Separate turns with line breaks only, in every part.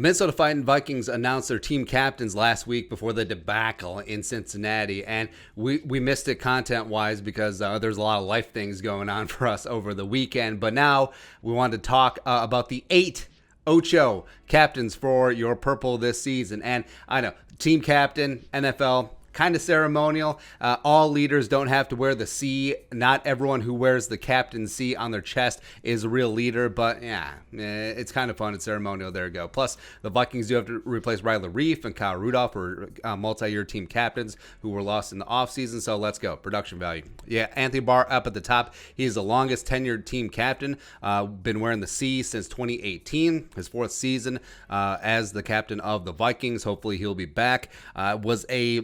Minnesota Fighting Vikings announced their team captains last week before the debacle in Cincinnati, and we missed it content-wise because there's a lot of life things going on for us over the weekend. But now we wanted to talk about the Ocho captains for your purple this season. And I know, team captain, NFL, kind of ceremonial. All leaders don't have to wear the C. Not everyone who wears the captain C on their chest is a real leader, but yeah, it's kind of fun. It's ceremonial. There you go. Plus, the Vikings do have to replace Riley Reif and Kyle Rudolph for multi-year team captains who were lost in the offseason. So let's go. Production value. Yeah, Anthony Barr up at the top. He's the longest tenured team captain. Been wearing the C since 2018, his fourth season as the captain of the Vikings. Hopefully he'll be back. Was a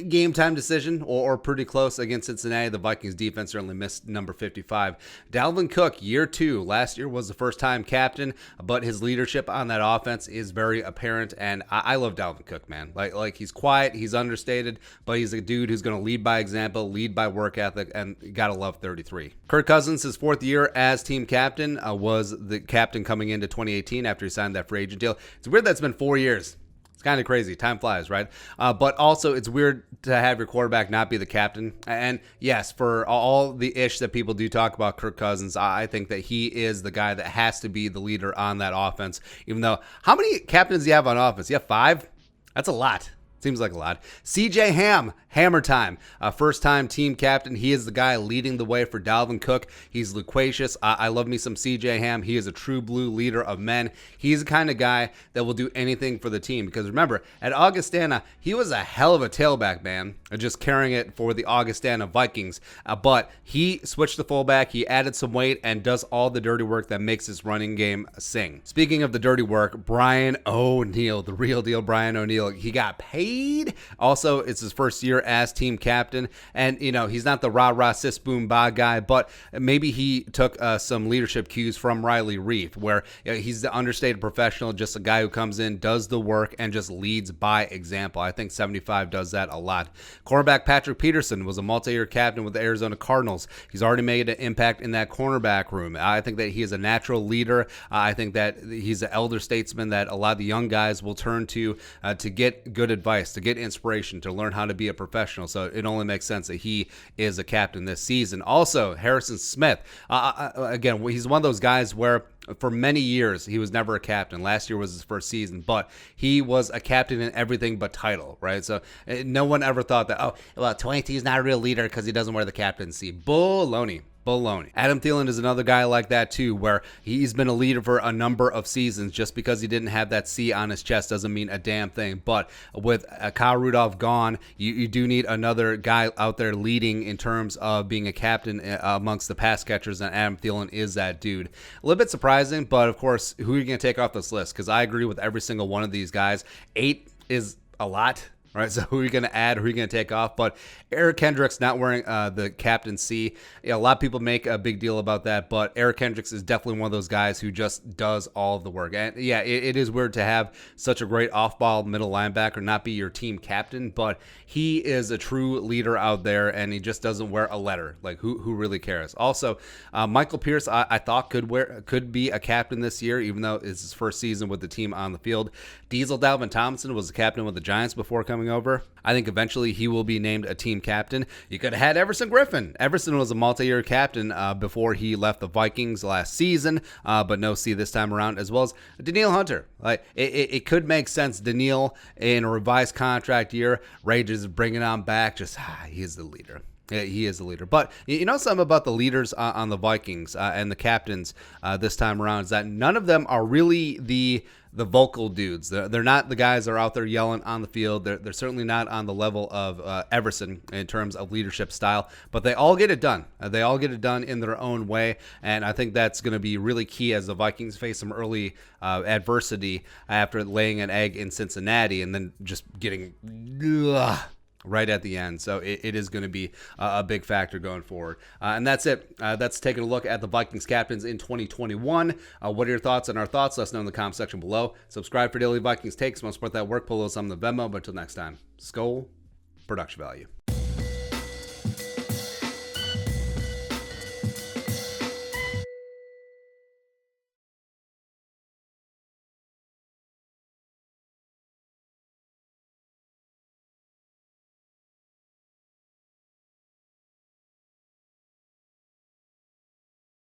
game time decision or pretty close against Cincinnati. The Vikings defense certainly missed number 55. Dalvin Cook, year 2. Last year was the first time captain, but his leadership on that offense is very apparent. And I love Dalvin Cook, man. Like he's quiet, he's understated, but he's a dude who's going to lead by example, lead by work ethic, and gotta love 33. Kirk Cousins, his 4th year as team captain, was the captain coming into 2018 after he signed that free agent deal. It's weird that's been 4 years. It's kind of crazy. Time flies, right? But also, it's weird to have your quarterback not be the captain. And yes, for all the ish that people do talk about Kirk Cousins, I think that he is the guy that has to be the leader on that offense. Even though, how many captains do you have on offense? You have 5? That's a lot. Seems like a lot. CJ Ham, hammer time. First-time team captain. He is the guy leading the way for Dalvin Cook. He's loquacious. I love me some CJ Ham. He is a true blue leader of men. He's the kind of guy that will do anything for the team. Because remember, at Augustana, he was a hell of a tailback, man. Just carrying it for the Augustana Vikings. But he switched to fullback. He added some weight and does all the dirty work that makes his running game sing. Speaking of the dirty work, Brian O'Neill, the real deal Brian O'Neill. He got paid. Also, it's his first year as team captain, and you know he's not the rah-rah sis boom ba guy, but maybe he took some leadership cues from Riley Reif, where he's the understated professional, just a guy who comes in, does the work, and just leads by example. I think 75 does that a lot. Cornerback Patrick Peterson was a multi-year captain with the Arizona Cardinals. He's already made an impact in that cornerback room. I think that he is a natural leader. I think that he's an elder statesman that a lot of the young guys will turn to get good advice, to get inspiration, to learn how to be a professional. So it only makes sense that he is a captain this season. Also, Harrison Smith. Again, he's one of those guys where for many years he was never a captain. Last year was his first season, but he was a captain in everything but title, right? So no one ever thought that, oh, well, 22 is not a real leader because he doesn't wear the captaincy. Baloney. Adam Thielen is another guy like that too, where he's been a leader for a number of seasons. Just because he didn't have that C on his chest doesn't mean a damn thing. But with Kyle Rudolph gone, you do need another guy out there leading in terms of being a captain amongst the pass catchers, and Adam Thielen is that dude. A little bit surprising, but of course, who are you going to take off this list? Because I agree with every single one of these guys. 8 is a lot. Right, so who are you going to add? Who are you going to take off? But Eric Kendricks not wearing the captaincy. A lot of people make a big deal about that, but Eric Kendricks is definitely one of those guys who just does all of the work. And yeah, it is weird to have such a great off-ball middle linebacker not be your team captain, but he is a true leader out there, and he just doesn't wear a letter. Like, who really cares? Also, Michael Pierce, I thought could be a captain this year, even though it's his first season with the team on the field. Diesel Dalvin Tomlinson was the captain with the Giants before coming over. I think eventually he will be named a team captain. You could have had Everson Griffin. Everson was a multi-year captain before he left the Vikings last season, but no C this time around, as well as Danielle Hunter. Like it could make sense. Danielle in a revised contract year, Rages bringing on back. Just he is the leader. Yeah, he is the leader. But you know something about the leaders on the Vikings and the captains this time around is that none of them are really the vocal dudes. They're not the guys that are out there yelling on the field. They're certainly not on the level of Everson in terms of leadership style, but they all get it done. They all get it done in their own way, and I think that's going to be really key as the Vikings face some early adversity after laying an egg in Cincinnati and then just getting right at the end. So it is going to be a big factor going forward. And that's it. That's taking a look at the Vikings captains in 2021. What are your thoughts on our thoughts? Let us know in the comment section below. Subscribe for daily Vikings takes. Want to support that work? Pull those on the Venmo. But until next time, Skol, production value.